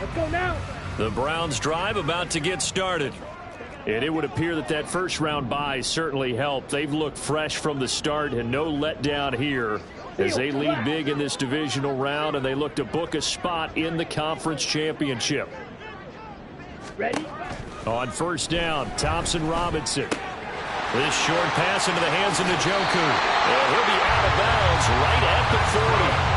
Let's go now. The Browns drive about to get started. And it would appear that that first-round bye certainly helped. They've looked fresh from the start and no letdown here as they lead big in this divisional round, and they look to book a spot in the conference championship. Ready? On 1st down, Thompson Robinson. This short pass into the hands of Njoku. And he'll be out of bounds right at the 40.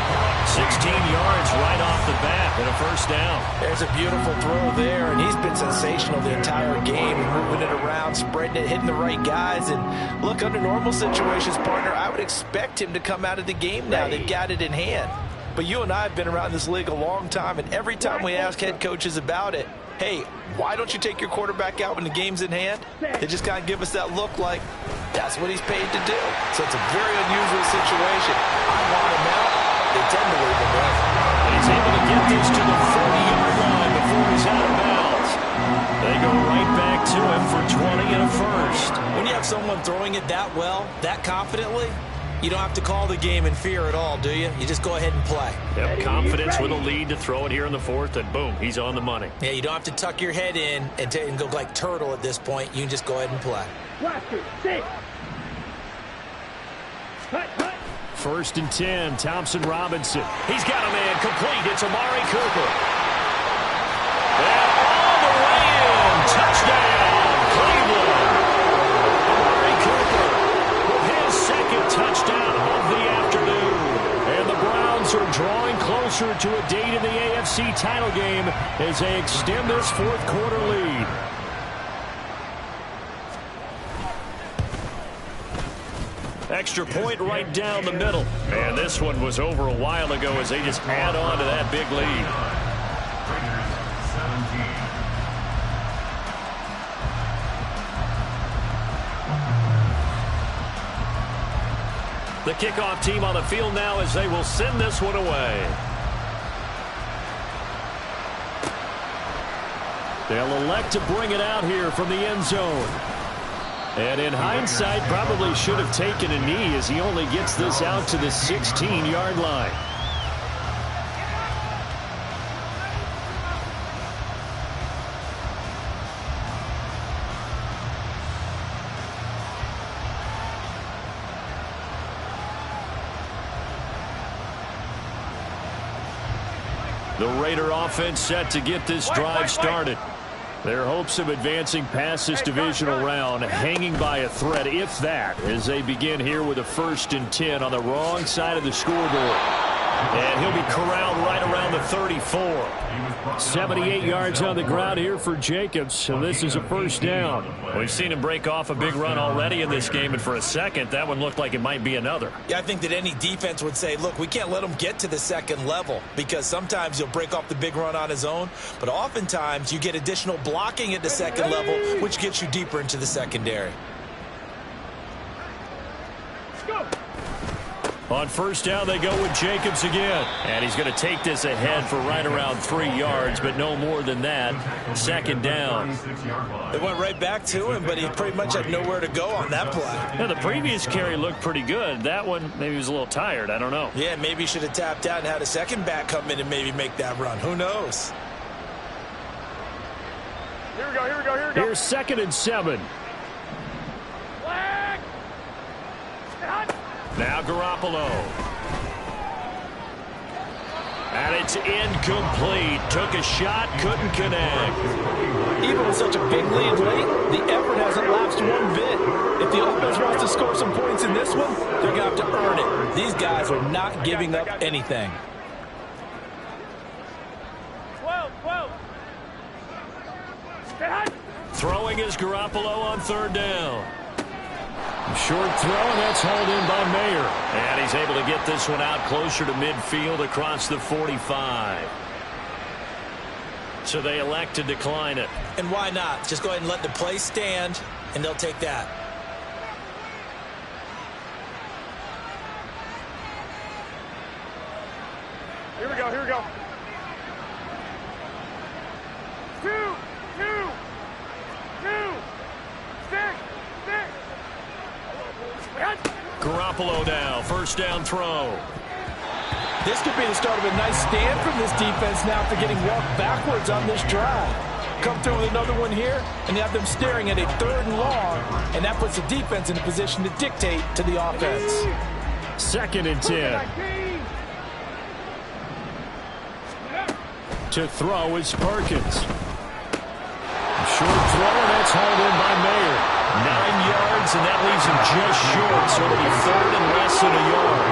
16 yards right off the bat and a 1st down. There's a beautiful throw there, and he's been sensational the entire game, moving it around, spreading it, hitting the right guys. And look, under normal situations, partner, I would expect him to come out of the game now. They've got it in hand. But you and I have been around this league a long time, and every time we ask head coaches about it, hey, why don't you take your quarterback out when the game's in hand? They just kind of give us that look like that's what he's paid to do. So it's a very unusual situation. I want him out. They tend to leave him in. And he's able to get this to the 40-yard line before he's out of bounds. They go right back to him for 20 and a 1st. When you have someone throwing it that well, that confidently, you don't have to call the game in fear at all, do you? You just go ahead and play. Yep, confidence with a lead to throw it here in the 4th, and boom, he's on the money. Yeah, you don't have to tuck your head in and go like turtle at this point. You can just go ahead and play. Blaster, 6. Cut, cut. 1st and 10, Thompson Robinson. He's got a man complete. It's Amari Cooper. And all the way in. Touchdown, Cleveland. Amari Cooper with his 2nd touchdown of the afternoon. And the Browns are drawing closer to a date in the AFC title game as they extend this 4th quarter lead. extra point right down the middle. And this one was over a while ago as they just add on to that big lead. The kickoff team on the field now as they will send this one away. They'll elect to bring it out here from the end zone. And in hindsight, probably should have taken a knee as he only gets this out to the 16-yard line. The Raider offense set to get this drive started. Their hopes of advancing past this divisional round hanging by a thread, if that, as they begin here with a 1st and 10 on the wrong side of the scoreboard. And he'll be corralled right around the 34. 78 yards on the ground here for Jacobs, so this is a 1st down. We've seen him break off a big run already in this game, and for a second, that one looked like it might be another. Yeah, I think that any defense would say, look, we can't let him get to the 2nd level because sometimes he'll break off the big run on his own, but oftentimes you get additional blocking at the 2nd level, which gets you deeper into the secondary. On 1st down, they go with Jacobs again. And he's going to take this ahead for right around 3 yards, but no more than that. 2nd down. They went right back to him, but he pretty much had nowhere to go on that play. Yeah, the previous carry looked pretty good. That one, maybe he was a little tired. I don't know. Yeah, maybe he should have tapped out and had a 2nd back come in and maybe make that run. Who knows? Here we go, here we go, here we go. Here's 2nd and 7. Flag! Now Garoppolo. And it's incomplete. Took a shot, couldn't connect. Even with such a big lead late, the effort hasn't lapsed one bit. If the offense wants to score some points in this one, they're going to have to earn it. These guys are not giving up anything. 12. Throwing is Garoppolo on 3rd down. Short throw, and that's hauled in by Mayer. And he's able to get this one out closer to midfield across the 45. So they elect to decline it. And why not? Just go ahead and let the play stand, and they'll take that. Here we go, here we go. 2, 6. Garoppolo now, 1st down throw. This could be the start of a nice stand from this defense now after getting walked backwards on this drive. Come through with another one here, and you have them staring at a 3rd and long, and that puts the defense in a position to dictate to the offense. 2nd and 10. To throw is Perkins. Short throw, and that's hauled in by Mayer. 9 yards, and that leaves him just short, so it'll be 3rd and less than a yard.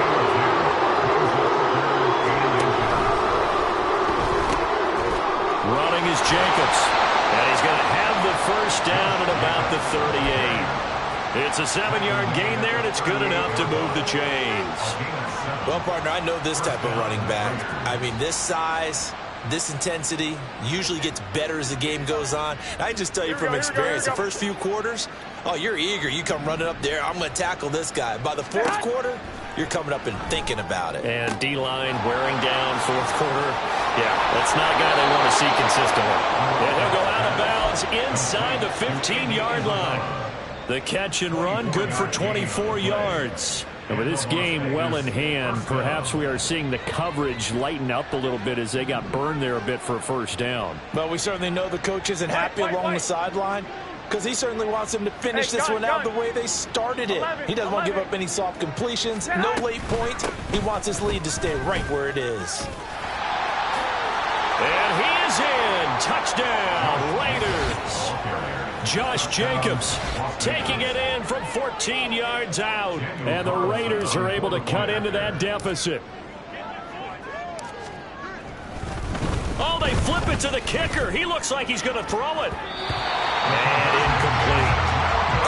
Running is Jacobs, and he's going to have the 1st down at about the 38. It's a 7-yard gain there, and it's good enough to move the chains. Well, partner, I know this type of running back. I mean, this size, this intensity usually gets better as the game goes on. I just tell you from experience, the first few quarters, oh, you're eager. You come running up there, I'm going to tackle this guy. By the 4th quarter, you're coming up and thinking about it. And D-line wearing down 4th quarter. Yeah, that's not a guy they want to see consistently. And he'll go out of bounds inside the 15-yard line. The catch and run, good for 24 yards. And with this game well in hand, perhaps we are seeing the coverage lighten up a little bit as they got burned there a bit for a 1st down. Well, we certainly know the coach isn't happy along the sideline because he certainly wants them to finish this one out the way they started it. He doesn't want to give up any soft completions, no late points. He wants his lead to stay right where it is. And he is in. Touchdown, Raiders. Josh Jacobs taking it in from 14 yards out. And the Raiders are able to cut into that deficit. Oh, they flip it to the kicker. He looks like he's going to throw it. And incomplete.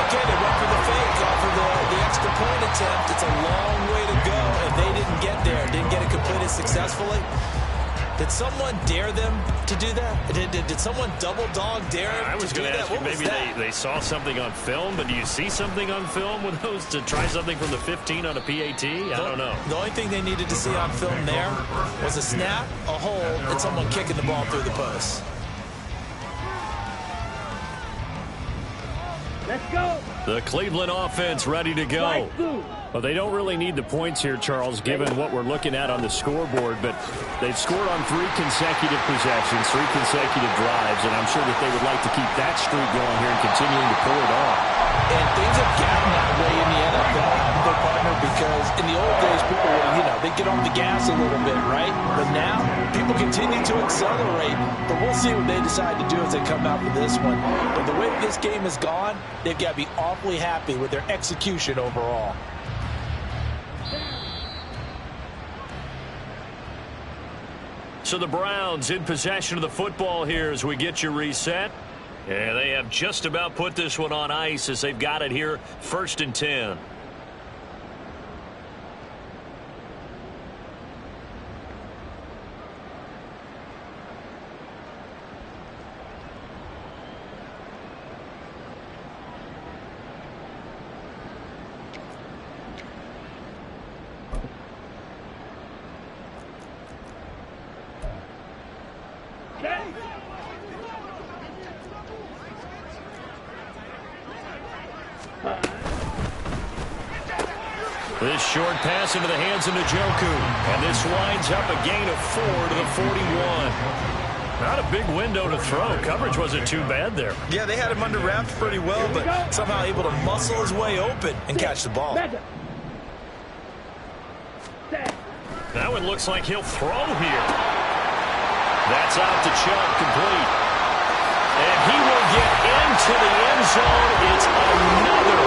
Okay, they went for the fake, offer the extra point attempt. It's a long way to go, and they didn't get there. Didn't get it completed successfully. Did someone dare them to do that? Did someone double dog dare them I was to do going to that? ask you, What was maybe that? they saw something on film, but do you see something on film with those to try something from the 15 on a PAT? I don't know. The only thing they needed to see on film there was a snap, a hold, and someone kicking the ball through the post. Let's go. The Cleveland offense ready to go. Right through. Well, they don't really need the points here, Charles, given what we're looking at on the scoreboard, but they've scored on 3 consecutive possessions, 3 consecutive drives, and I'm sure that they would like to keep that streak going here and continuing to pull it off. And things have gotten that way in the NFL, their partner, because in the old days, people would, they'd get on the gas a little bit, right? But now, people continue to accelerate, but we'll see what they decide to do as they come out for this one. But the way this game has gone, they've got to be awfully happy with their execution overall. So the Browns in possession of the football here as we get you reset. Yeah, they have just about put this one on ice as they've got it here, 1st and 10. This short pass into the hands of Njoku. And this winds up a gain of 4 to the 41. Not a big window to throw. Coverage wasn't too bad there. Yeah, they had him under wraps pretty well, but somehow able to muscle his way open and catch the ball. That one looks like he'll throw here. That's out to Chubb, complete. And he will get into the end zone. It's another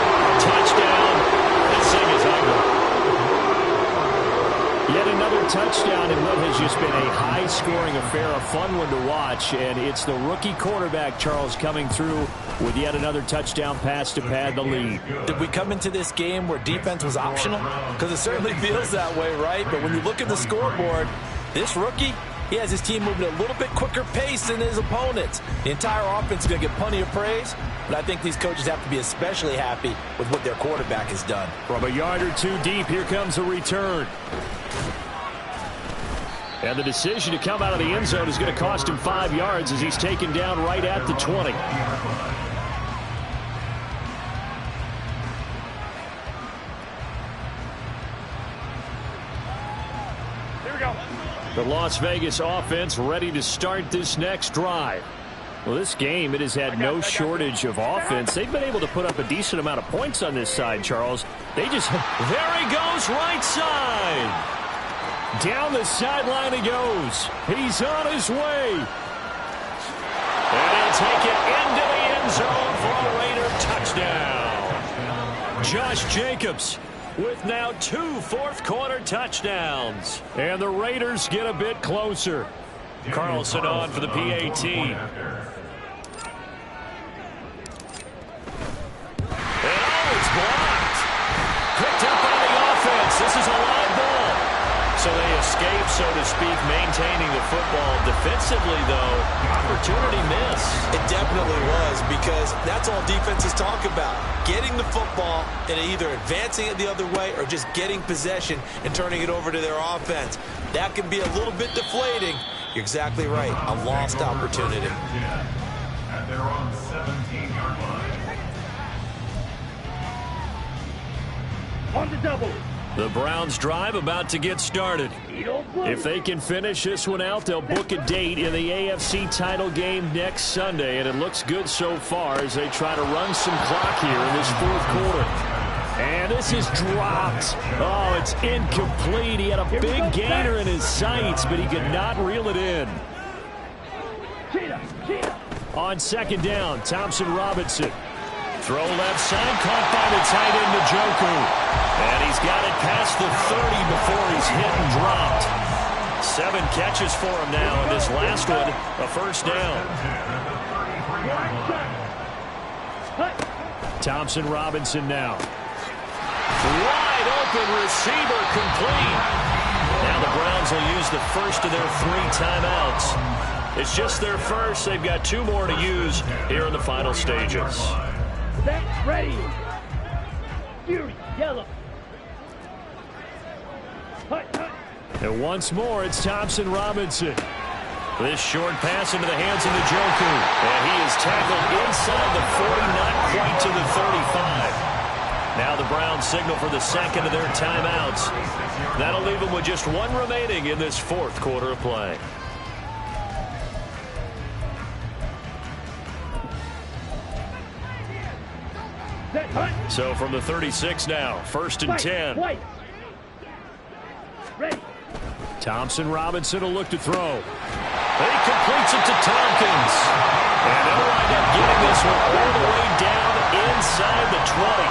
touchdown. This thing is ugly. Yet another touchdown in what has just been a high-scoring affair, a fun one to watch. And it's the rookie quarterback, Charles, coming through with yet another touchdown pass to pad the lead. Did we come into this game where defense was optional? Because it certainly feels that way, right? But when you look at the scoreboard, this rookie, he has his team moving at a little bit quicker pace than his opponents. The entire offense is going to get plenty of praise, but I think these coaches have to be especially happy with what their quarterback has done. From a yard or 2 deep, here comes a return. And the decision to come out of the end zone is going to cost him 5 yards as he's taken down right at the 20. Here we go. The Las Vegas offense ready to start this next drive. Well, this game, it has had no shortage of offense. They've been able to put up a decent amount of points on this side, Charles. They just... There he goes, right side. Down the sideline he goes. He's on his way. And he'll take it into the end zone for a Raider touchdown. Josh Jacobs with now 2 fourth-quarter touchdowns. And the Raiders get a bit closer. Carlson on for the PAT. And it's blocked. Picked up by the offense. This is a live ball. So they escape, so to speak, maintaining the football. Defensively, though, opportunity miss. It definitely was, because that's all defenses talk about. Getting the football and either advancing it the other way or just getting possession and turning it over to their offense. That can be a little bit deflating. You're exactly right. A lost opportunity. And they're on the 17-yard line. On the double. The Browns drive about to get started. If they can finish this one out, they'll book a date in the AFC title game next Sunday, and it looks good so far as they try to run some clock here in this 4th quarter. And this is dropped. Oh, it's incomplete. He had a big gainer in his sights, but he could not reel it in. On 2nd down, Thompson Robinson. Throw left side, caught by the tight end Njoku. And he's got it past the 30 before he's hit and dropped. 7 catches for him now, and this last one, a first down. Thompson Robinson now. 3 Wide open receiver complete. Now the Browns will use the first of their 3 timeouts. It's just their first. They've got 2 more to use here in the final stages. Set, ready. Fury, yellow. Hut, hut. And once more, it's Thompson Robinson. This short pass into the hands of Njoku. And he is tackled inside the 40, not quite to the 35. Now the Browns signal for the second of their timeouts. That'll leave them with just 1 remaining in this 4th quarter of play. Set, hut. So from the 36 now, 1st and 10. Twice. Ready. Thompson Robinson will look to throw. He completes it to Tompkins. And they'll wind up getting this one all the way down inside the 20.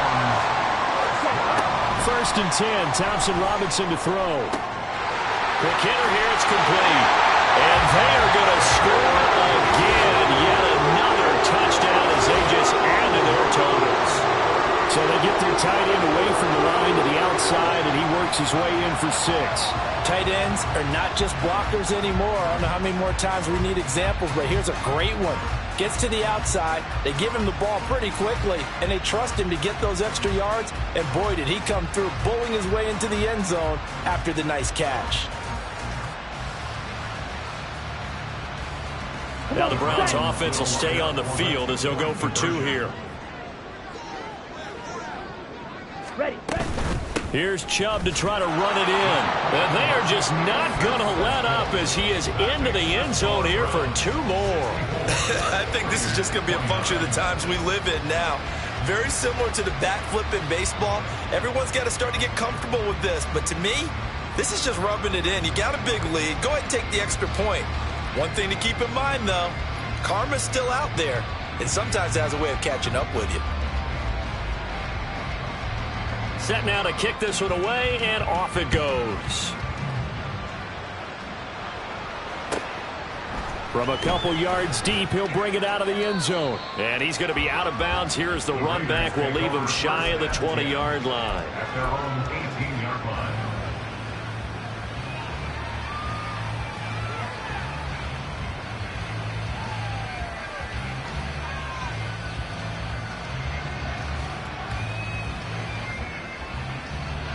1st and 10. Thompson Robinson to throw. Quick hitter here. It's complete. And they are going to score again. Yet another touchdown as they just add to their totals. So they get their tight end away from the line to the outside, and he works his way in for 6. Tight ends are not just blockers anymore. I don't know how many more times we need examples, but here's a great one. Gets to the outside, they give him the ball pretty quickly, and they trust him to get those extra yards, and boy, did he come through, bowling his way into the end zone after the nice catch. Now the Browns offense will stay on the field as they'll go for 2 here. Ready, ready. Here's Chubb to try to run it in. And they are just not going to let up as he is into the end zone here for 2 more. I think this is just going to be a function of the times we live in now. Very similar to the backflip in baseball. Everyone's got to start to get comfortable with this. But to me, this is just rubbing it in. You got a big lead. Go ahead and take the extra point. One thing to keep in mind, though, karma's still out there. And sometimes it has a way of catching up with you. Set now to kick this one away, and off it goes. From a couple yards deep, he'll bring it out of the end zone. And he's going to be out of bounds. Here's the run back. We'll leave him shy of the 20-yard line. At their own 18-yard line.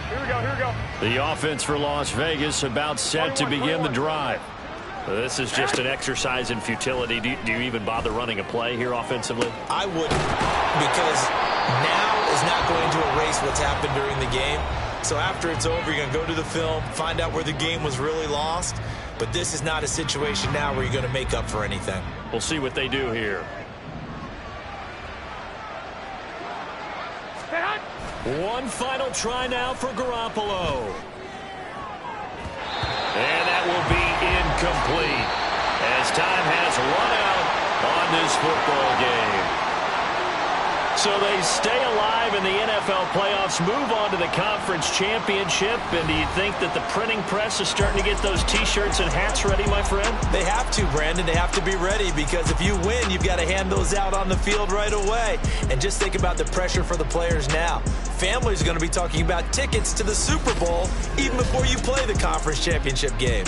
Here we go. The offense for Las Vegas about set to begin the drive. This is just an exercise in futility. Do you even bother running a play here offensively? I wouldn't, because now is not going to erase what's happened during the game. So after it's over, you're going to go to the film, find out where the game was really lost. But this is not a situation now where you're going to make up for anything. We'll see what they do here. One final try now for Garoppolo. And that will be incomplete as time has run out on this football game. So they stay alive in the NFL playoffs, move on to the conference championship. And do you think that the printing press is starting to get those T-shirts and hats ready, my friend? They have to, Brandon. They have to be ready, because if you win, you've got to hand those out on the field right away. And just think about the pressure for the players now. Families are going to be talking about tickets to the Super Bowl even before you play the conference championship game.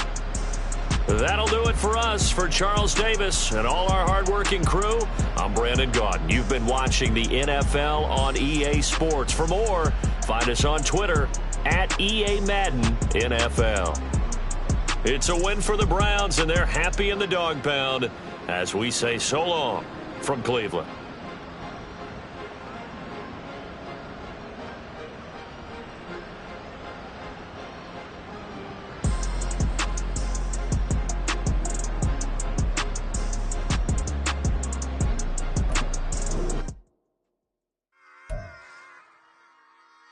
That'll do it for us. For Charles Davis and all our hardworking crew, I'm Brandon Gaudin. You've been watching the NFL on EA Sports. For more, find us on Twitter at EA Madden NFL. It's a win for the Browns, and they're happy in the dog pound as we say so long from Cleveland.